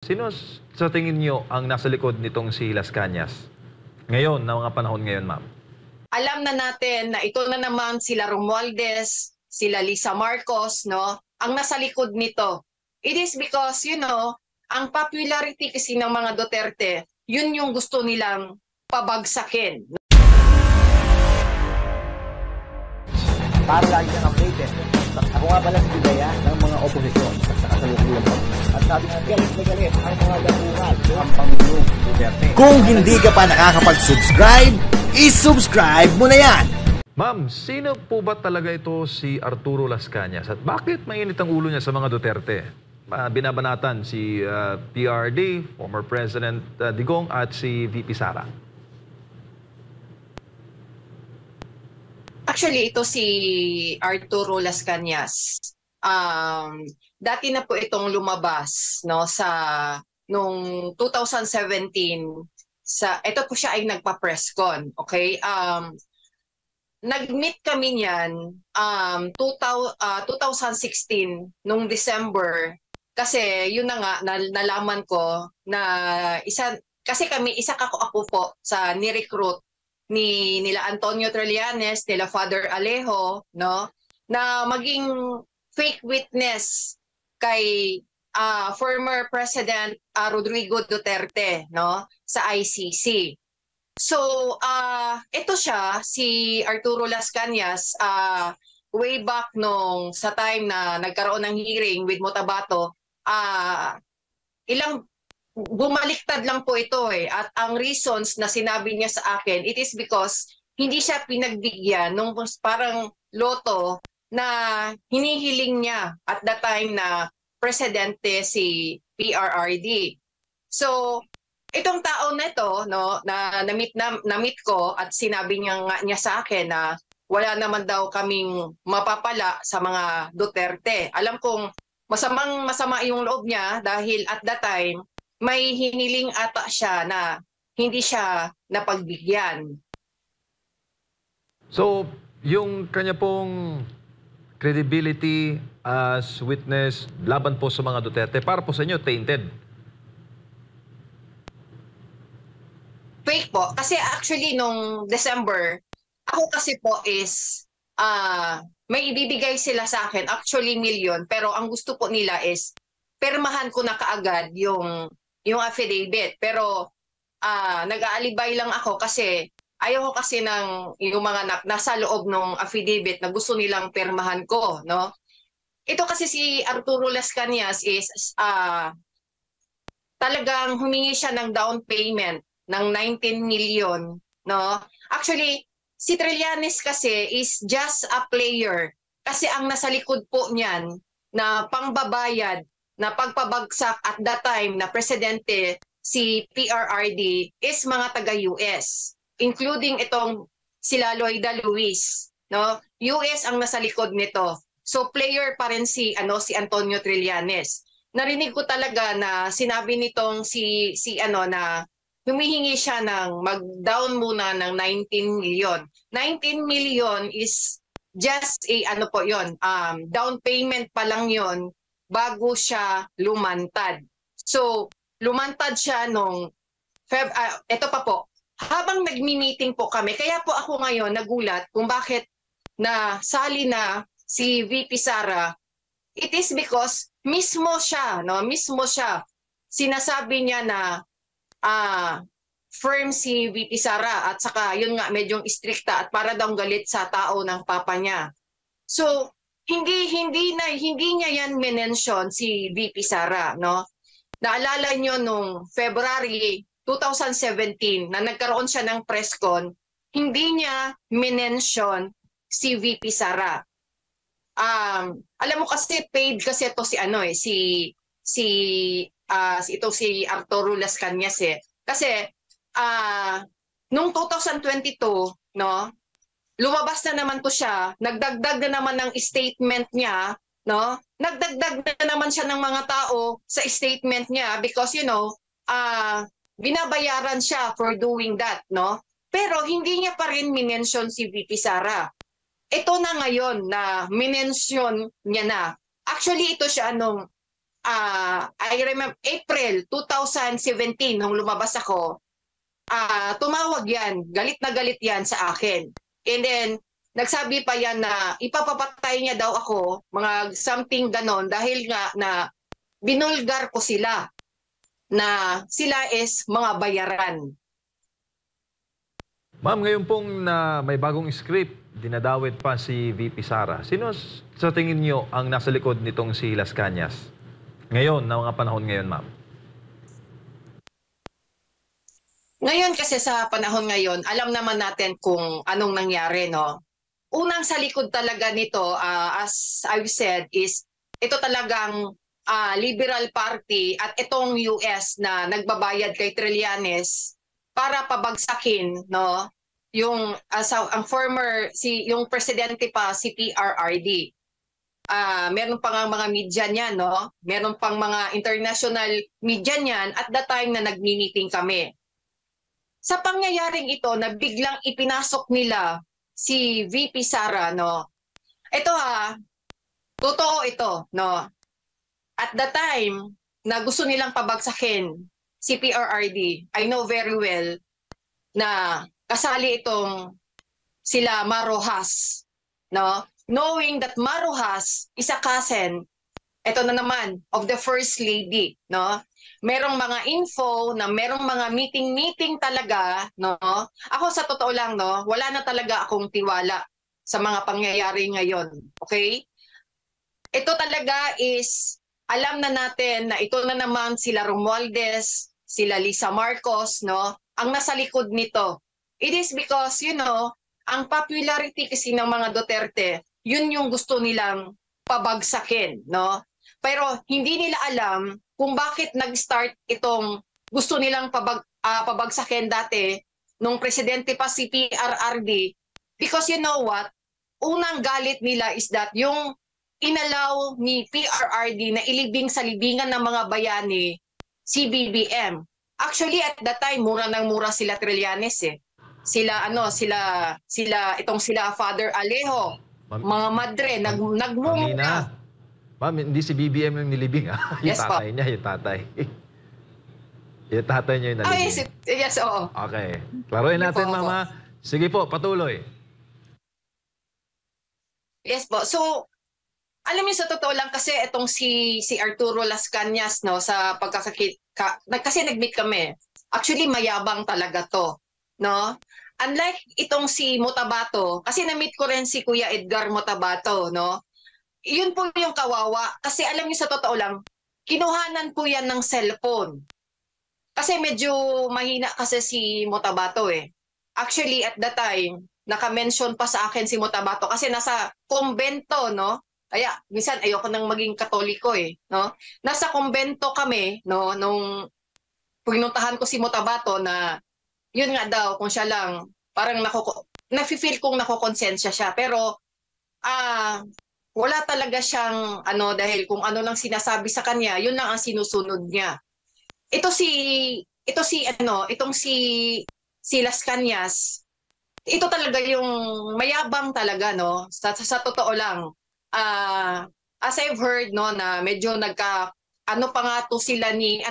Sino sa tingin niyo ang nasa likod nitong si Las Cañas? Ngayon, na mga panahon ngayon, ma'am. Alam na natin na ito na naman sila Romualdez, sila Lisa Marcos, no? Ang nasa likod nito. It is because, ang popularity kasi ng mga Duterte, yun yung gusto nilang pabagsakin. Para lagi kang updated. Ako nga pala si Bigaya ng mga oposisyon sa kasalukuyan po. At sabi nga, galit na galit ang mga dapungan ang Pangulong Duterte. Kung hindi ka pa nakakapag-subscribe, i-subscribe mo na yan! Ma'am, sino po ba talaga ito si Arturo Las Cañas? At bakit mainit ang ulo niya sa mga Duterte? Binabanatan si PRD, former President Digong at si VP Sara. Actually, ito si Arturo Las Cañas. Dati na po itong lumabas no nung 2017 ito po siya ay nagpa-presscon, okay? Nag-meet kami niyan 2016 nung December kasi yun na nga nalaman ko na kasi kami isa ako po sa ni-recruit nila Antonio Trillanes, nila Father Alejo, no, na maging fake witness kay former President Rodrigo Duterte, no, sa ICC. So, ito siya, si Arturo Las Cañas, way back sa time na nagkaroon ng hearing with Motabato, bumaliktad lang po ito eh. At ang reasons na sinabi niya sa akin, it is because hindi siya pinagbigyan nung parang loto na hinihiling niya at that time na presidente si PRRD. So, itong tao na ito, no, na na-meet ko at sinabi niya sa akin na wala naman daw kaming mapapala sa mga Duterte. Alam kong masama yung loob niya dahil at that time may hiniling ata siya na hindi siya napagbigyan. So, yung kanya pong credibility as witness laban po sa mga Duterte, para po sa inyo, tainted? Fake po. Kasi actually, nung December, ako kasi po is may ibibigay sila sa akin, actually million, pero ang gusto po nila is permahan ko na kaagad yung affidavit. Pero nag-aalibay lang ako kasi ayaw ko kasi ng yung mga nasa loob ng affidavit na gusto nilang permahan ko, no? Ito kasi si Arturo Las Cañas is talagang humingi siya ng down payment ng 19 million, no? Actually, si Trillanes kasi is just a player kasi ang nasa likod po niyan na pangbabayad na pagpabagsak at that time na presidente si PRRD is mga taga-US, including itong sila Loida Luis, no? US ang nasa likod nito. So player pa rin si Antonio Trillanes. Narinig ko talaga na sinabi nitong si na humihingi siya ng mag-down muna ng 19 million. 19 million is just a down payment pa lang yon bago siya lumantad. So, lumantad siya nung ito pa po. Habang nagmi-meeting po kami, kaya po ako ngayon nagulat kung bakit nasali na si VP Sara. It is because mismo siya, sinasabi niya na firm si VP Sara at saka yun nga medyo stricta at para daw galit sa tao ng papa niya. So, hindi niya yan mention si VP Sara, no? Naalala niyo nung February 2017 na nagkaroon siya ng press con, hindi niya mention si VP Sara. Alam mo kasi paid kasi ito si Arturo Las Cañas eh. Kasi nung 2022, no? Lumabas na naman to siya, nagdagdag na naman ng statement niya, no? Nagdagdag na naman siya ng mga tao sa statement niya because binabayaran siya for doing that, no? Pero hindi niya pa rin minention si VP Sara. Ito na ngayon na minention niya na. Actually ito siya nung I remember April 2017 nung lumabas ako, tumawag yan, galit na galit yan sa akin. And then, nagsabi pa yan na ipapapatay niya daw ako, mga something ganon, dahil nga na binulgar ko sila, na sila is mga bayaran. Ma'am, ngayon pong na may bagong script, dinadawit pa si VP Sara. Sino sa tingin niyo ang nasa likod nitong si Las Cañas? Ngayon, na mga panahon ngayon, ma'am. Ngayon kasi sa panahon ngayon, alam naman natin kung anong nangyari, no? Unang sa likod talaga nito, as I've said, is ito talagang Liberal Party at itong US na nagbabayad kay Trillanes para pabagsakin, no? Yung ang former yung presidente pa si PRRD. Meron pang mga media niyan, no? Meron pang mga international media niyan at the time na nagmi-meeting kami. Sa pangyayaring ito na biglang ipinasok nila si VP Sara, no? Ito totoo ito, no? At the time na gusto nilang pabagsakin si PRRD, I know very well na kasali itong sila Marojas, no? Knowing that Marojas is a cousin, ito na naman, of the First Lady, no? Merong mga info na merong mga meeting talaga, no? Ako sa totoo lang, no, wala na talaga akong tiwala sa mga pangyayari ngayon, okay? Ito talaga is, alam na natin na ito na naman sila Romualdez, sila Lisa Marcos, no? Ang nasa likod nito. It is because, you know, ang popularity kasi ng mga Duterte, yun yung gusto nilang pabagsakin, no? Pero hindi nila alam kung bakit nag-start itong gusto nilang pabagsakin dati nung presidente pa si PRRD. Because you know what? Unang galit nila is that yung inalaw ni PRRD na ilibing sa libingan ng mga bayani si BBM. Actually, at that time, mura ng mura sila Trillanes eh. Sila Father Alejo, mga madre, nagmumura. Ma'am, hindi si BBM yung nilibing, ha? Yung Yes, tatay niya, yung tatay. Yung tatay niya yung nalibing. Yes, oo. Okay. Klaruhin natin, mama. Sige po, patuloy. Yes po. So, alam niyo sa totoo lang kasi itong si Arturo Las Cañas, no, sa kasi nag-meet kami. Actually, mayabang talaga to, no? Unlike itong si Motabato, kasi na-meet ko rin si Kuya Edgar Motabato, no? Yun po yung kawawa. Kasi alam niyo sa totoo lang, kinuhanan po yan ng cellphone. Kasi medyo mahina kasi si Motabato eh. Actually, at that time, naka-mention pa sa akin si Motabato kasi nasa kumbento, no? Kaya, minsan ayoko nang maging Katoliko eh, no? Nasa kumbento kami, no, nung pinuntahan ko si Motabato na yun nga daw, kung siya lang, parang nafe-feel kong nakokonsensya siya. Pero, wala talaga siyang, dahil kung ano lang sinasabi sa kanya, yun lang ang sinusunod niya. Itong si Las Cañas, ito talaga yung mayabang talaga, no? Sa totoo lang. As I've heard, no, na medyo pa nga to sila ni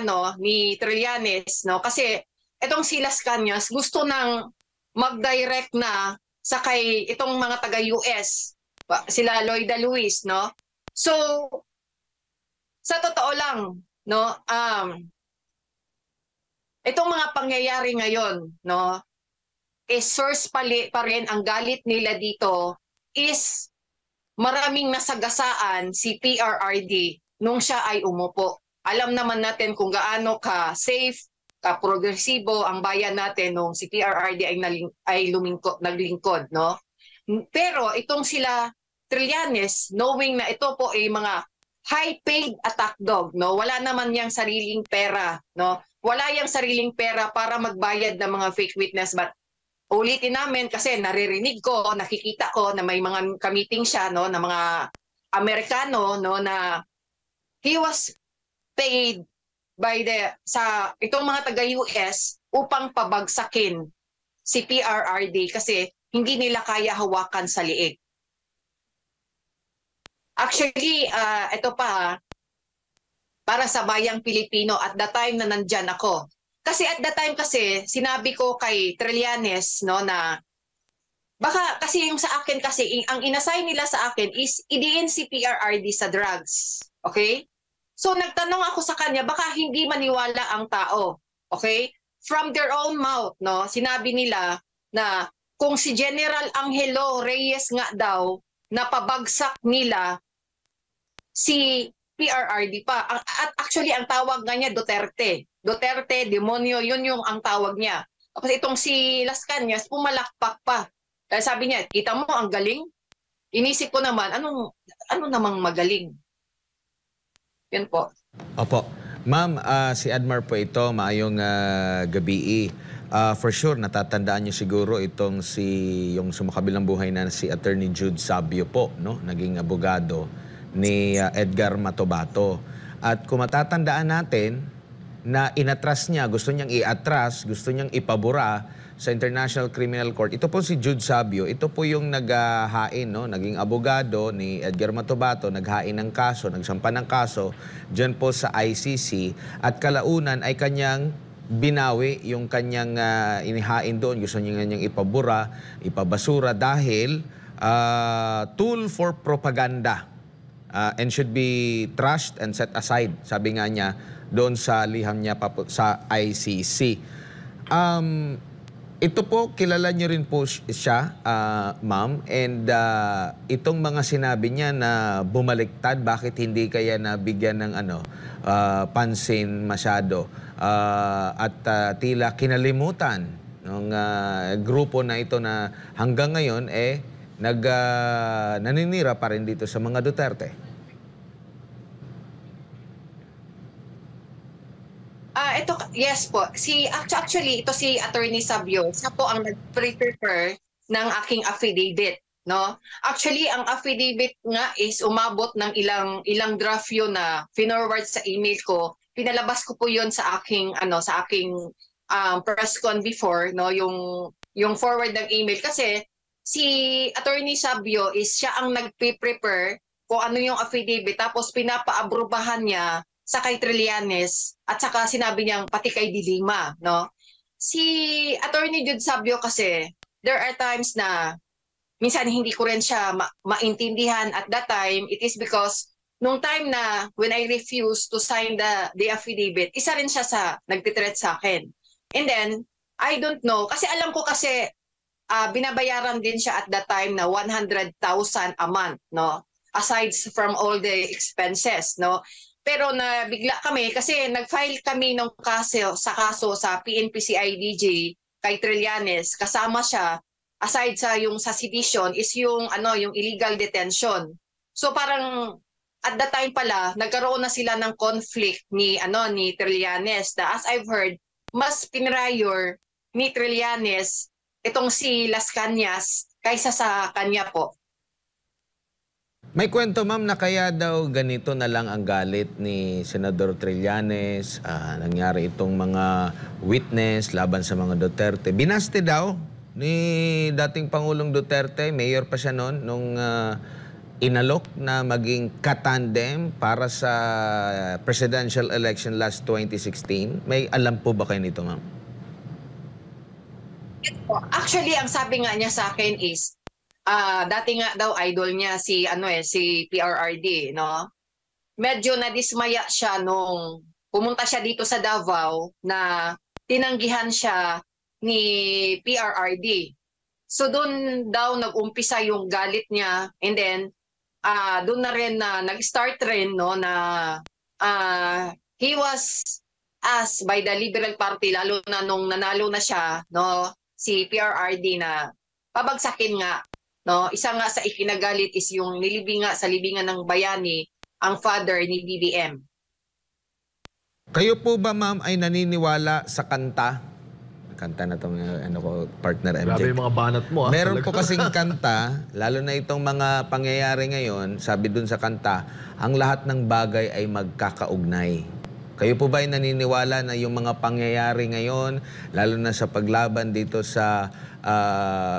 Trillanes, no? Kasi itong si Las Cañas gusto nang mag-direct na sa kay itong mga taga-US, sila Loida Luis, no? So sa totoo lang, no, itong mga pangyayari ngayon, no, source pa rin ang galit nila dito is maraming nasagasaan si PRRD nung siya ay umupo. Alam naman natin kung gaano ka safe, ka progresibo ang bayan natin nung si PRRD ay naglingkod, no? Pero itong sila Trillanes, knowing na ito po ay mga high-paid attack dog, no? Wala naman yang sariling pera, no? Wala yang sariling pera para magbayad ng mga fake witness, but ulitin namin kasi naririnig ko, nakikita ko na may mga kamiting siya, no, na mga Amerikano, no, na he was paid by sa itong mga taga-US upang pabagsakin si PRRD kasi hindi nila kaya hawakan sa liig. Actually, ito pa, para sa bayang Pilipino at the time na nandyan ako. Kasi at the time kasi, sinabi ko kay Trillanes, no, na baka kasi yung sa akin kasi, ang inassign nila sa akin is idiin si PRRD sa drugs. Okay? So nagtanong ako sa kanya, baka hindi maniwala ang tao. Okay? From their own mouth, no, sinabi nila na kung si General Angelo Reyes nga daw, napabagsak nila si PRRD pa. At actually, ang tawag nga niya Duterte. Duterte, demonyo, yun yung ang tawag niya. Tapos itong si Las Cañas, pumalakpak pa. Dahil sabi niya, kita mo, ang galing. Inisip ko naman, ano namang magaling? Yun po. Opo. Ma'am, si Admar po ito, maayong gabi. For sure, natatandaan niyo siguro itong yung sumakabilang buhay na si Attorney Jude Sabio po, no? Naging abogado ni Edgar Matobato. At kung matatandaan natin na inatras niya, gusto niyang iatras, gusto niyang ipabura sa International Criminal Court. Ito po si Jude Sabio, ito po yung naghain, no? Naging abogado ni Edgar Matobato, naghain ng kaso, nagsampa ng kaso dyan po sa ICC at kalaunan ay kanyang binawi yung kanyang inihain doon. Gusto niya niyang ipabura, ipabasura dahil tool for propaganda and should be trashed and set aside, sabi nga niya doon sa liham niya sa ICC. Ito po, kilala niyo rin po siya, ma'am, and itong mga sinabi niya na bumaliktad, bakit hindi kaya nabigyan ng pansin masyado at tila kinalimutan ng grupo na ito na hanggang ngayon naninira pa rin dito sa mga Duterte. Yes po. Actually, ito si Attorney Sabio. Siya po ang nag-prepare ng aking affidavit, no? Actually, ang affidavit nga is umabot ng ilang draft yun na finorward sa email ko. Pinalabas ko po 'yon sa aking press con before, no, yung forward ng email kasi si Attorney Sabio is siya ang nag-prepare kung ano yung affidavit tapos pinapaabrubahan niya sa kay Trillanes at saka sinabi niyang pati kay Dilima, no? Si Attorney Jude Sabio kasi, there are times na minsan hindi ko rin siya maintindihan at that time. It is because nung time na when I refused to sign the affidavit, isa rin siya sa nagtitreat sa akin. And then, I don't know, kasi alam ko kasi binabayaran din siya at that time na 100,000 a month, no? Aside from all the expenses, no? Pero nabigla kami kasi nag-file kami ng kaso sa PNP-CIDJ kay Trillanes. Kasama siya, aside sa yung sa sedition, is yung illegal detention. So parang at that time pala, nagkaroon na sila ng conflict ni Trillanes na as I've heard, mas pinrayor ni Trillanes itong si Las Cañas kaysa sa kanya po. May kwento, ma'am, na kaya daw ganito na lang ang galit ni Senador Trillanes, nangyari itong mga witness laban sa mga Duterte. Binaste daw ni dating Pangulong Duterte, mayor pa siya noon, nung inalok na maging katandem para sa presidential election last 2016. May alam po ba kayo nito, ma'am? Actually, ang sabi nga niya sa akin is, dati nga daw idol niya si PRRD, no? Medyo nadismaya siya nung pumunta siya dito sa Davao na tinanggihan siya ni PRRD. So doon daw nag-umpisa yung galit niya and then doon na rin na nag-start rin, no, na he was asked by the Liberal Party, lalo na nung nanalo na siya, no, si PRRD na pabagsakin nga. No, isa nga sa ikinagalit is yung nilibinga sa libingan ng bayani ang father ni BBM. Kayo po ba, ma'am, ay naniniwala sa kanta? Kanta na itong partner MJ. Grabe yung mga banat mo. Meron po kasing kanta, lalo na itong mga pangyayari ngayon, sabi dun sa kanta, ang lahat ng bagay ay magkakaugnay. Kayo po ba ay naniniwala na yung mga pangyayari ngayon, lalo na sa paglaban dito sa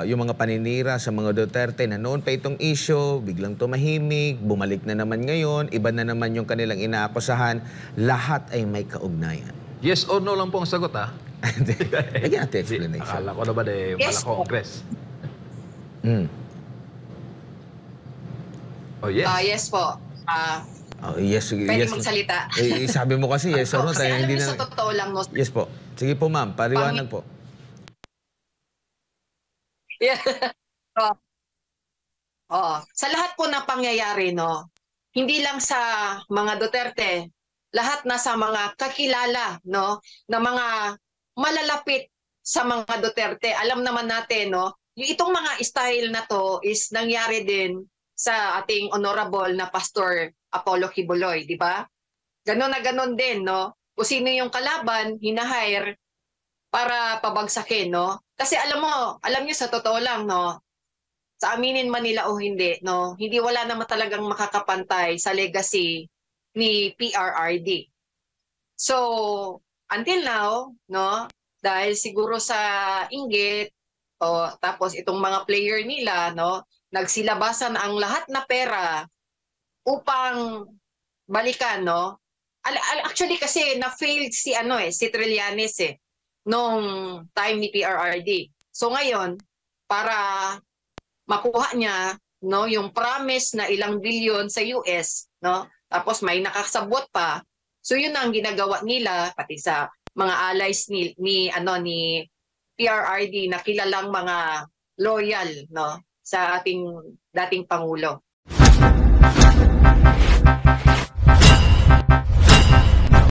yung mga paninira sa mga Duterte, na noon pa itong issue, biglang tumahimik, bumalik na naman ngayon, iba na naman yung kanilang inaakusahan, lahat ay may kaugnayan? Yes or no lang po ang sagot, ha? Lagyan natin explanation. Akala ko naman Yes po. Congress. Oh, yes. Yes po. Oh, yes, sige, Pwede yes. magsalita. Sabi mo kasi yes or no, Kasi tayo alam hindi niyo na... sa totoo lang, no? Yes po. Sige po ma'am, paliwanag po. Yeah. Sa lahat po na pangyayari, no, hindi lang sa mga Duterte, lahat na sa mga kakilala, no, na mga malalapit sa mga Duterte. Alam naman natin, no, itong mga style na to is nangyari din sa ating honorable na Pastor Apollo Kibuloy, di ba? Ganon na ganon din, no? Kung sino yung kalaban, hinahire para pabagsakin, no? Kasi alam niyo sa totoo lang, no? Sa aminin man nila o hindi, no? Hindi wala naman talagang makakapantay sa legacy ni PRRD. So, until now, no? Dahil siguro sa inggit, tapos itong mga player nila, no? Nagsilabasan ang lahat na pera upang balikan, no? Actually kasi na-failed si Trillanes nung time ni PRRD. So ngayon, para makuha niya, no, yung promise na ilang bilyon sa US, no? Tapos may nakasabot pa. So yun ang ginagawa nila pati sa mga allies ni PRRD na kilalang mga loyal, no, sa ating dating pangulo.